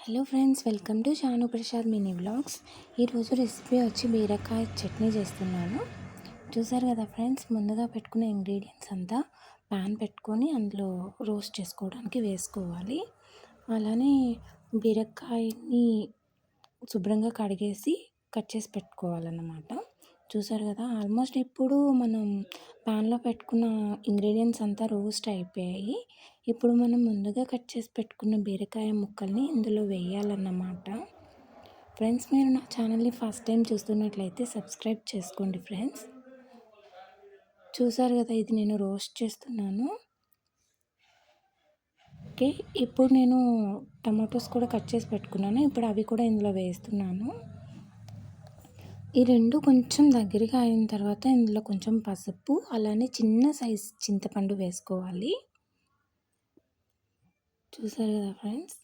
Hello friends, welcome to Shanu Prasad mini vlogs. ఈరోజు recipe వచ్చి బీరకాయ చట్నీ చేస్తున్నాను. చూసారు కదా ఫ్రెండ్స్, ముందుగా పెట్టుకున్న ఇంగ్రీడియంట్స్ అంతా ప్యాన్ పెట్టుకొని అందులో రోస్ట్ చేసుకోవడానికి వేసుకోవాలి. అలానే బీరకాయని శుభ్రంగా కడిగేసి కట్ చేసి పెట్టుకోవాలన్నమాట. చూసారు కదా, ఆల్మోస్ట్ ఇప్పుడు మనం ప్యాన్లో పెట్టుకున్న ఇంగ్రీడియంట్స్ అంతా రోస్ట్ అయిపోయాయి. ఇప్పుడు మనం ముందుగా కట్ చేసి పెట్టుకున్న బీరకాయ ముక్కల్ని ఇందులో వేయాలన్నమాట. ఫ్రెండ్స్, మీరు నా ఛానల్ని ఫస్ట్ టైం చూస్తున్నట్లయితే సబ్స్క్రైబ్ చేసుకోండి ఫ్రెండ్స్. చూసారు కదా, ఇది నేను రోస్ట్ చేస్తున్నాను. ఓకే, ఇప్పుడు నేను టమాటోస్ కూడా కట్ చేసి పెట్టుకున్నాను. ఇప్పుడు అవి కూడా ఇందులో వేస్తున్నాను. ఈ రెండు కొంచెం దగ్గరగా అయిన తర్వాత ఇందులో కొంచెం పసుపు, అలానే చిన్న సైజ్ చింతపండు వేసుకోవాలి. చూసారు కదా ఫ్రెండ్స్,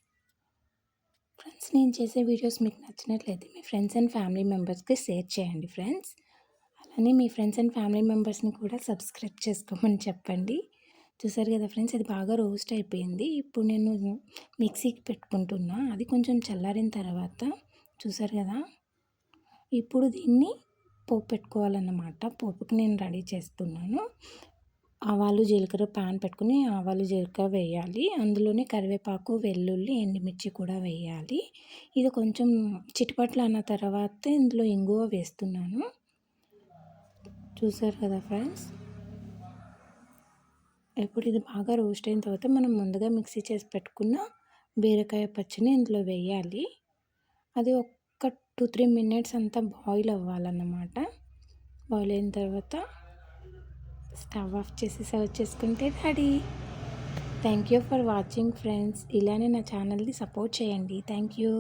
నేను చేసే వీడియోస్ మీకు నచ్చినట్లయితే మీ ఫ్రెండ్స్ అండ్ ఫ్యామిలీ మెంబర్స్కి షేర్ చేయండి ఫ్రెండ్స్. అలానే మీ ఫ్రెండ్స్ అండ్ ఫ్యామిలీ మెంబర్స్ని కూడా సబ్స్క్రైబ్ చేసుకోమని చెప్పండి. చూసారు కదా ఫ్రెండ్స్, ఇది బాగా రోస్ట్ అయిపోయింది. ఇప్పుడు నేను మిక్సీకి పెట్టుకుంటున్నా. అది కొంచెం చల్లారిన తర్వాత చూసారు కదా, ఇప్పుడు దీన్ని పోపు పెట్టుకోవాలన్నమాట. పోపుకి నేను రెడీ చేస్తున్నాను. ఆవాలు జీలకర్ర ప్యాన్ పెట్టుకుని ఆవాలు జీలకర్ర వేయాలి. అందులోనే కరివేపాకు, వెల్లుల్లి, ఎండుమిర్చి కూడా వేయాలి. ఇది కొంచెం చిటిపట్లు అన్న తర్వాత ఇందులో ఇంగువ వేస్తున్నాను. చూసారు కదా ఫ్రెండ్స్, ఇప్పుడు ఇది బాగా రోస్ట్ అయిన తర్వాత మనం ముందుగా మిక్సీ చేసి పెట్టుకున్న బీరకాయ పచ్చిని ఇందులో వేయాలి. అది ఒక 2-3 మినిట్స్ అంతా బాయిల్ అవ్వాలన్నమాట. బాయిల్ అయిన తర్వాత స్టవ్ ఆఫ్ చేసి సర్వ్ చేసుకుంటే ready. Thank you for watching friends. ఇలానే నా ఛానల్ని సపోర్ట్ చేయండి. Thank you.